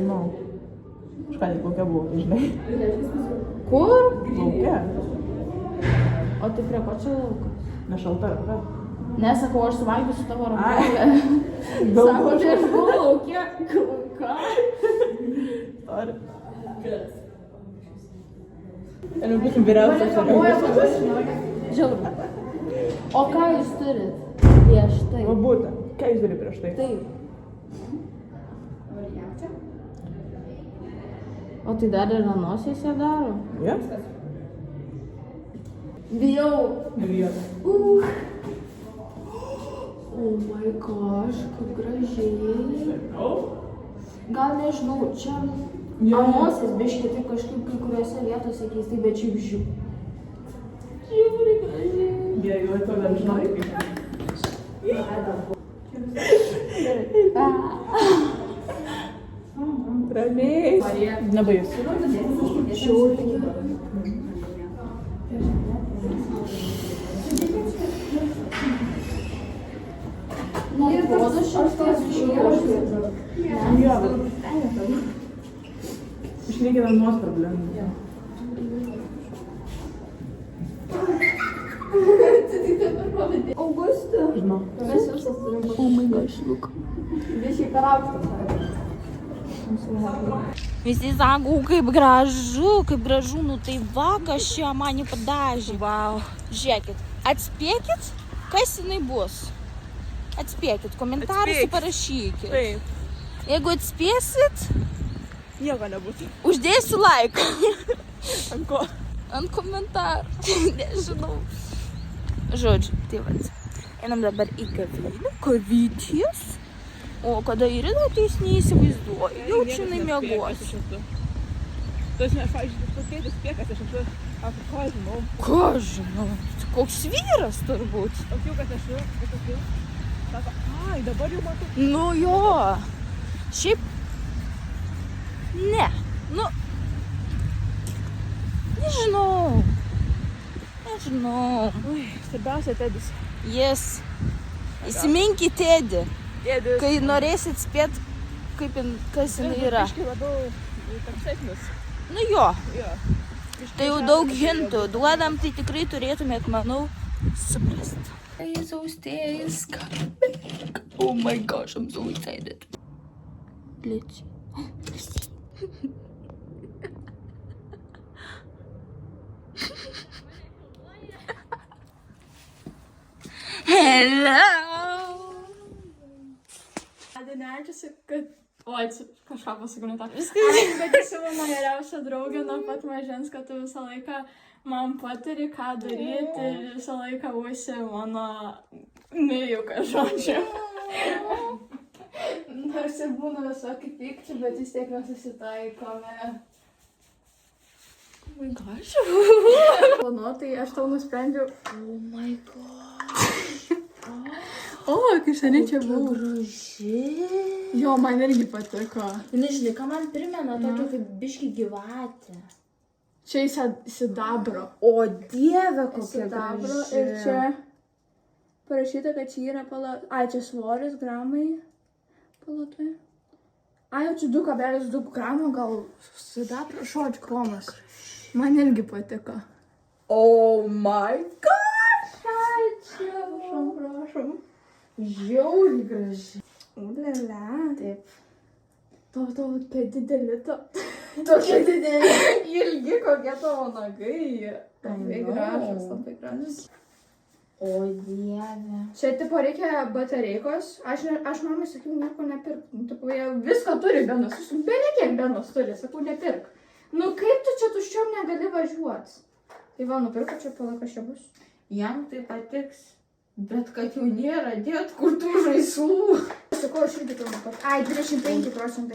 Nežinau. Aš ką tik laukia buvau, žinai. Kur? Laukia. O tai prie ko čia laukas? Nešalta ranka. Nesakau, aš suvalgysiu tavo rankovę. Daug Sako, tai aš buvau laukia. Ką? Sorry. Ir būtum vyriausias ir Žiauru. O ką jūs turit prieš tai? Va būtent. Ką jūs darė prieš tai? Taip. O tai dar ir nosies jie daro? Ja? Bijau. Nebijok. Oh my gosh, kaip gražiai. Gal nežinau, čia nosies biški taip kažkaip kai kuriuose vietose keistai, bet šiaip žiūri gražiai. Gerai, jau to dar žinai kaip. Ramiai. Nebaisu. Atrodo šitas žiūri. Jo. Aš reikia vienos problemų. Augusta. Žinau. Mes visos turim. Oh my gosh, look. Biškai per aukštas. Visi sako, kaip gražu, nu tai va, kas čia mane padažė. Wow. Žiūrėkit, atspėkit, kas jinai bus. Atspėkit, komentaruose parašykit. Taip. Jeigu atspėsit, Nieko nebūtų. uždėsiu laiką. Ant ko? Ant komentarų. Nežinau. Žodžiu, tai vat. Einam dabar į kavytės. O kada Irina ateis, neįsivaizduoju. Jau čia jinai miegos. Tu esi, aš, pavyzdžiui, tėtis piekas, aš esu, ką žinau. Ką žinau? Koks vyras turbūt. Tokiu, kad esu, sako, ai, dabar jau matau. Nu jo. Šiaip. Ne. Nu. Nežinau. Ui, svarbiausia tėtis. Yes. Įsiminkit Tedį. Tėtis. Kai norėsit spėt, kaip kas jinai yra. Biškai labiau tamsesnis. Nu jo. Jo. Tai jau daug hintų duodam, tai tikrai turėtumėt, manau, suprast. Jesus is coming. Oh my gosh, I'm so excited. Let's see. Hello. Adenerčiasi, kad... Oi, kažką pasakau ne tą. Bet esi mano geriausia draugė nuo pat mažens, kad tu visą laiką man patari, ką daryti ir visą laiką būsi mano nejuka žodžiu. Nors ir būna visokį pykčių, bet vis tiek mes susitaikome. Oh my gosh. Planuotai aš tau nusprendžiau. Oh my god. O, kai seniai čia buvau. Graži. Jo, man irgi patiko. Nežinai, ką man primena, tokia kaip biški gyvatė. Čia į sidabro. O dieve, kokia Sidabro graži. ir čia parašyta, kad čia yra Ai, čia svoris, gramai. Palatai. Ai, jau čia 2,2 gramų, gal sidabro, žodžiu, kromas. Man irgi patiko. Oh my god. Ai, čia. Prašom. Žiauriai graži. Ulele. Taip. Tavo per dideli to. Tokia didelė. Ilgi kokie tavo nagai. Labai know. gražus, labai gražus. O dieve. Čia tipo reikia batareikos. Aš mamai sakiau, nieko nepirk. Nu, tipo, jie viską turi Benas. Beveik kiek Benas turi, sakau, nepirk. Nu kaip tu čia tuščiom negali važiuoti? Tai va, nupirko čia palakas čia bus. Jam tai patiks. Bet kad jau nėra, dėt kur tų žaislų. Sakau, aš irgi turiu pat. Ai, 25%.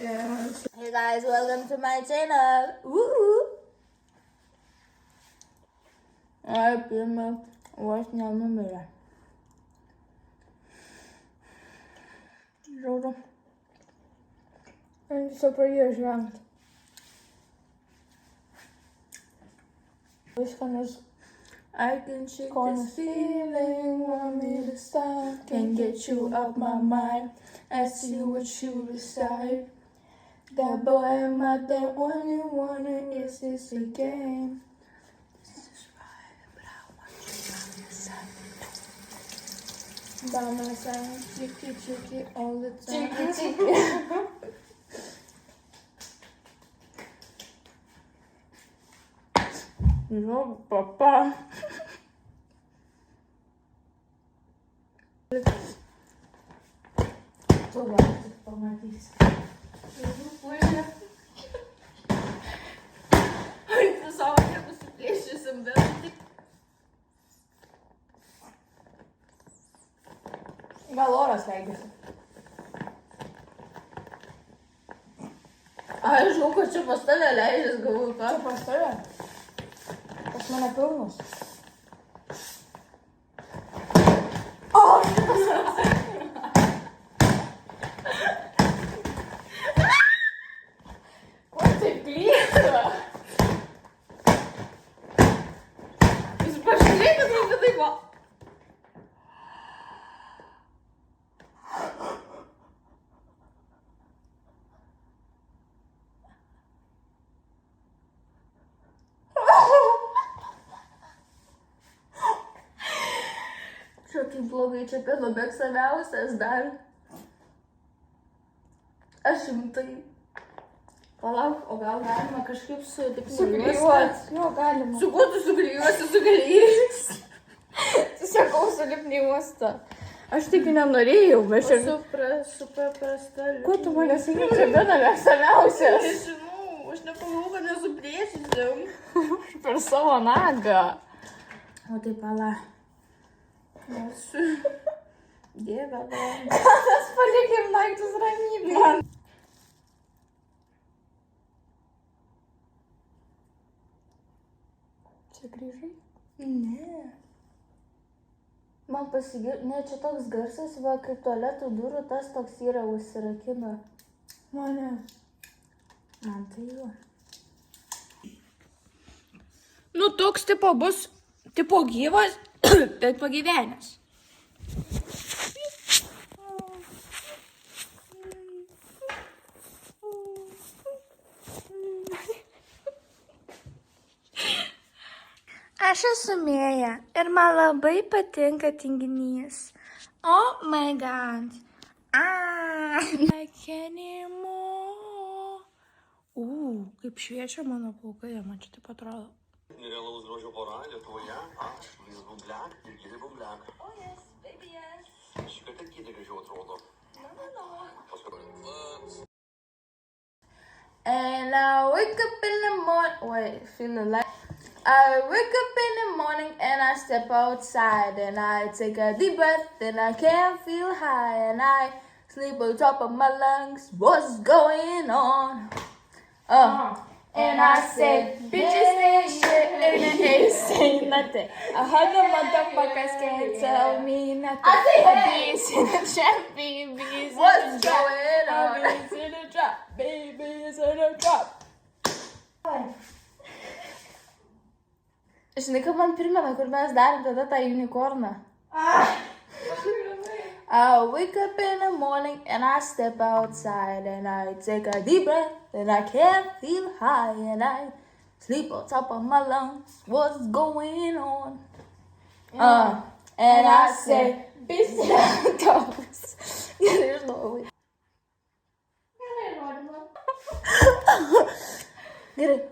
Hey guys, welcome to my channel. Ai, pirmą vos nenumirė. Žiauru. Man tiesiog pradėjo žvengti. Viską nes... I can shake this feeling, want me to stop. Can't get you out my mind. I see what you decide. That boy I'm not the one you wanted, is this a game? This is right, but I want you by my side, chicky, all the time. Chicky. No, papa. Tu lauki, pamatysi. Tu savo nenusiplėšysim, bet tik. Gal oras leidžiasi. Ai, žinau, kad čia pas tave leidžiasi, galvoju, ką? Čia pas tave? Pas mane pilnus. Čia kaip blogai, čia pieno mėgstamiausias dar. Aš rimtai. Palauk, o gal galima kažkaip suklijuot? Jo, galima. Su kuo tu suklijuosi, su galėjais? Sakau, su lipniai uosta. Aš tik nenorėjau, bet aš... Su paprasta lipniai. Kuo tu mane sakai, čia pieno mėgstamiausias? Nežinau, aš nepagalvojau, kad nesuplėšysim. Per savo nagą. O tai palauk. Esu. Dieve, mes palikim daiktus ramybėje. Čia grįžai? Ne. Man ne, čia toks garsas, va, kaip tualetų durų, tas toks yra užsirakina. Mane. Man tai jo. Nu, toks tipo bus, tipo gyvas, bet pagyvenęs. Aš esu Mėja ir man labai patinka tinginys. Oh my god. Like anymore. Kaip šviečia mano plaukai, man čia taip atrodo. Nerealaus grožio pora Lietuvoje, aš, Luis Bumbliak ir Gidė Bumbliak. Oh yes, baby yes. Šį kartą Gidė gražiau atrodo. No. Paskui. And I wake up in the morning, feeling like I wake up in the morning and I step outside and I take a deep breath and I can't feel high and I sleep on top of my lungs. What's going on? And I said, bitches say shit and they ain't say nothing. I heard the motherfuckers can't tell me nothing. I say, bees in the trap, babies. What's going on? Bees in the trap, babies in the trap. Žinai, kad man primena, kur mes darėm tada tą unicorną. I wake up in the morning and I step outside and I take a deep breath and I can't feel high and I sleep on top of my lungs. What's going on? And I say, bitch, toes. There's no way. Get it.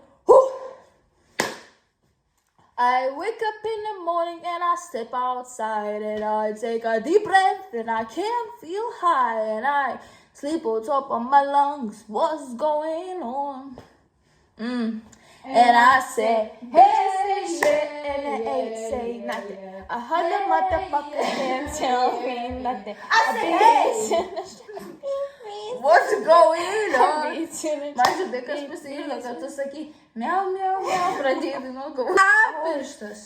I wake up in the morning and I step outside and I take a deep breath and I can't feel high and I sleep on top of my lungs. What's going on? And I say, hey, shit, and they ain't say nothing. I heard the motherfuckers can't tell me nothing. I say, hey, what's going on? Man žinai, kas pasirino, kad tu sakai, miau, miau, miau, pradėjai dainuot, galvoju, pirštas.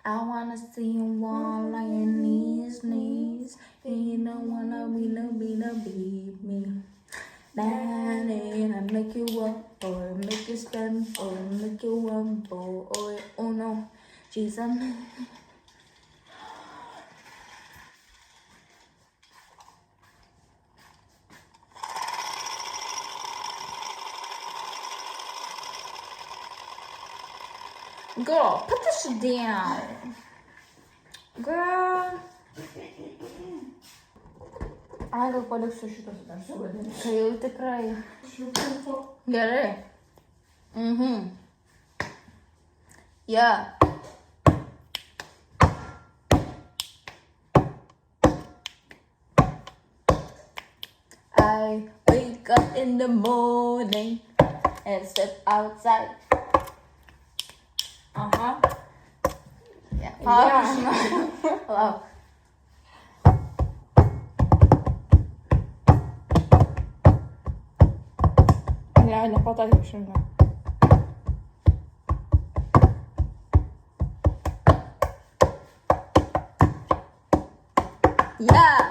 I wanna see you all on your knees. You don't wanna be me. Man, and I make you up, or make you stand, or make you up, or oh no, she's a man. Girl, put this shit down. Girl. Ai, gal paliksiu šitas dar sugadinti. Tai jau tikrai. Gerai. Yeah. I wake up in the morning and step outside. Yeah. Hello. Ne, nepataikiau šiandien. Yeah.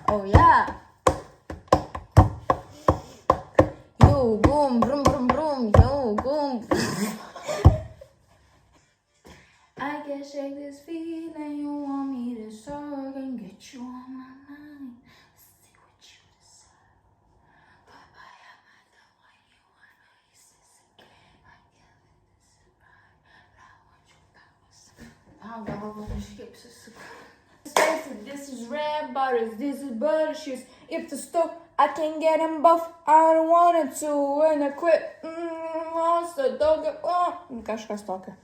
Oh yeah. Yo boom, brum brum brum, yo boom. I can't shake this feeling. You want me to talk and get you on my mind. See what you decide. But I am not the one you wanna use this again. I give it this a ride. I want you back. I'll go over the ships. This is red butters, this is butter shoes. If the stove, I can get them both. I don't want it to when I quit. Monster dog. Kažkas tokio.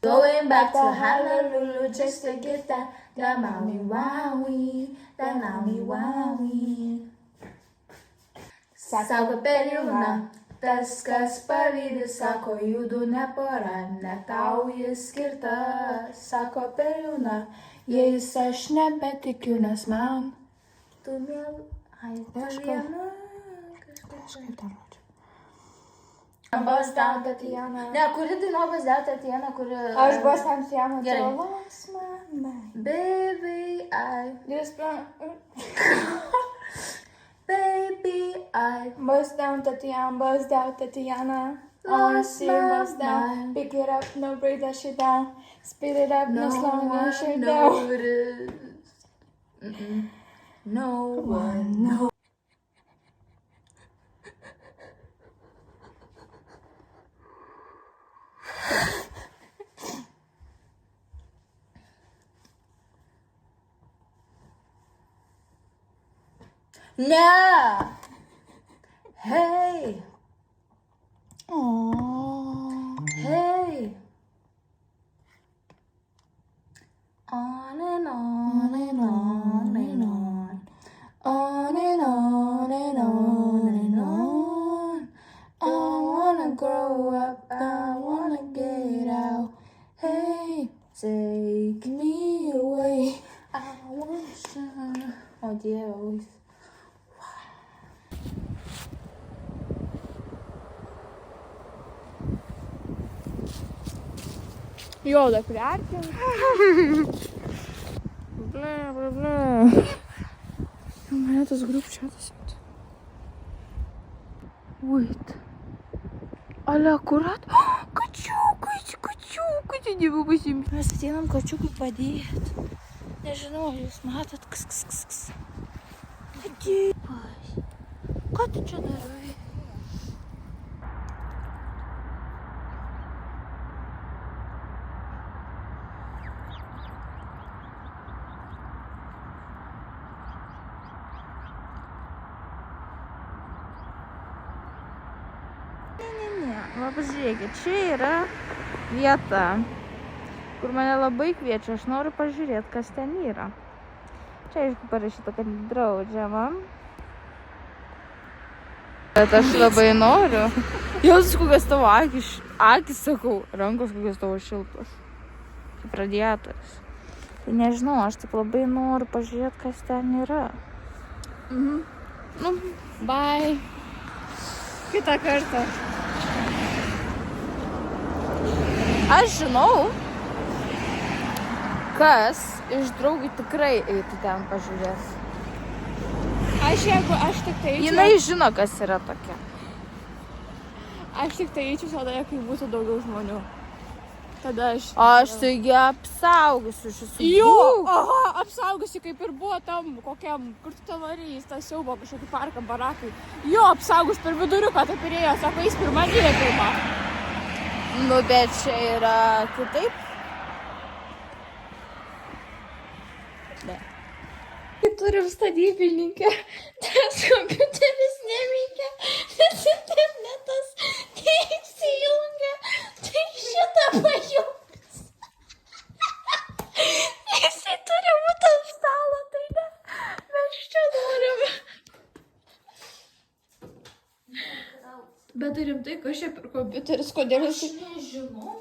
Going back to Honolulu just to get that Maui Wowie, that Maui Wowie. Sako per jauna, tas kas pavydi, sako judu nepora, ne tau jis skirta. Sako per jauna, jais aš nebetikiu, nes man tu vėl, ai, viena. Kažkaip dar rodžiu. Bust down Tatiana. Ne, kuri daina Bust down Tatiana, kuri... Aš bust down Tatiana. Gerai. Lost my mind. Baby, Baby, I Bust down Tatiana, bust down Tatiana. I wanna see you bust down. Pick it up, no break that shit down. Speed it up, no slow that shit down. No one knows. No. Hey. Aww. Hey. On and on and on and on. On and on and on and on. I wanna grow up, I wanna get out. Hey, take me away. I wanna shine. Oh dear, always. Jo, dar priartėm. Ble. Mane tas grupčiatas. Wait. Ale, akurat. Kačiukai, tai dievų pasimti. Mes ateinam kačiukui padėt. Nežinau, jūs matot, kas. Atėpas. Ką tu čia darai? Va, pažiūrėkit, čia yra vieta, kur mane labai kviečia, aš noriu pažiūrėti, kas ten yra. Čia aišku parašyta, kad draudžiama. Bet aš labai noriu. Jaus, kokios tavo akis, sakau, rankos kokios tavo šiltos. Kaip radiatorius. Tai nežinau, aš taip labai noriu pažiūrėti, kas ten yra. Nu, bye. Kitą kartą. Aš žinau, kas iš draugų tikrai eitų ten pažiūrės. Jeigu aš tik tai eičiau... Jinai žino, kas yra tokia. Aš tik tai eičiau tada, kai būtų daugiau žmonių. tada Aš taigi apsaugusiu šis. Jo, aha, apsaugusi kaip ir buvo tam kokiam, kur tu tavarys, tas siaubo kažkokį parką, barakai. Jo, apsaugus per viduriuką, taip ir ėjo, sako, jis pirmą gyrė pirmą. Nu, bet čia yra kitaip. Turim stadybininkę, tas kompiuteris neveikia, nes internetas neįsijungia, tai šitą pajungs. Jisai turi būti ant stalo, tai ne, mes čia norim. Bet rimtai, kas čia per kompiuteris, kodėl jisai... Nežinau.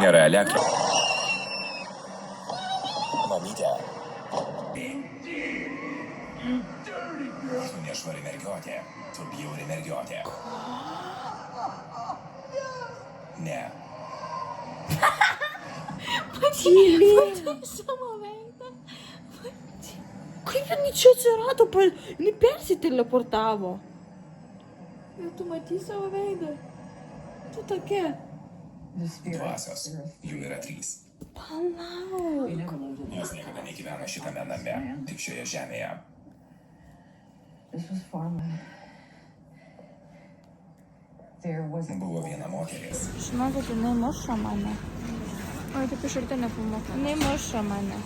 Nėra elektros. Mamytė. Tu nešvari mergiotė. Tu bjauri mergiotė. Ne. Matai savo veidą. Kaip jinai čia atsirado? Jinai persiteleportavo. Ir tu matys savo veidą. Tu tokia. Dvasios. Jų yra 3. Palauk. Jos niekada negyvena šitame name, tik šioje žemėje. Buvo viena moteris. Žinokit, jinai muša mane. Oi, taip iš arti nefilmuok. Jinai muša mane.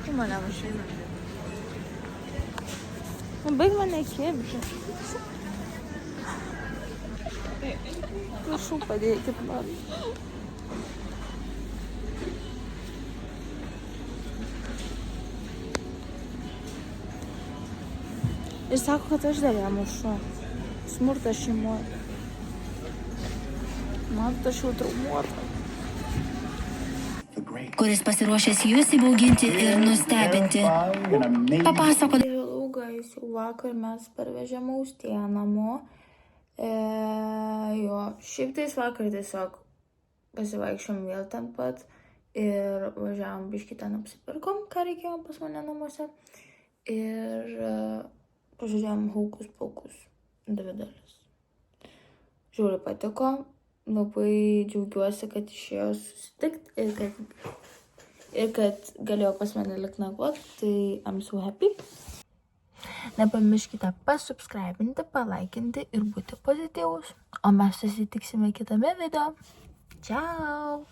Tu mane mušai. Baig mane kibdži. Prašau, padėkit man. Ir sako, kad aš dar ją mušu. Smurtas šeimoje. Man aš jau traumuota. Kuris pasiruošęs jūs įbauginti ir nustebinti. Papasakok. Hello guys, jau vakar mes parvežėm Austėją namo. Jo, šiaip tais vakar tiesiog pasivaikščiom vėl ten pat ir važiavom biškį ten apsipirkom, ką reikėjo pas mane namuose. Ir pažiūrėjom Haukus Paukus 2 dalis. Žiūri patiko, labai džiaugiuosi, kad išėjo susitikti ir kad galėjo pas mane likt nakvot, tai I'm so happy. Nepamirškite pasubscribinti, palaikinti ir būti pozityvus. O mes susitiksime kitame video. Ciao!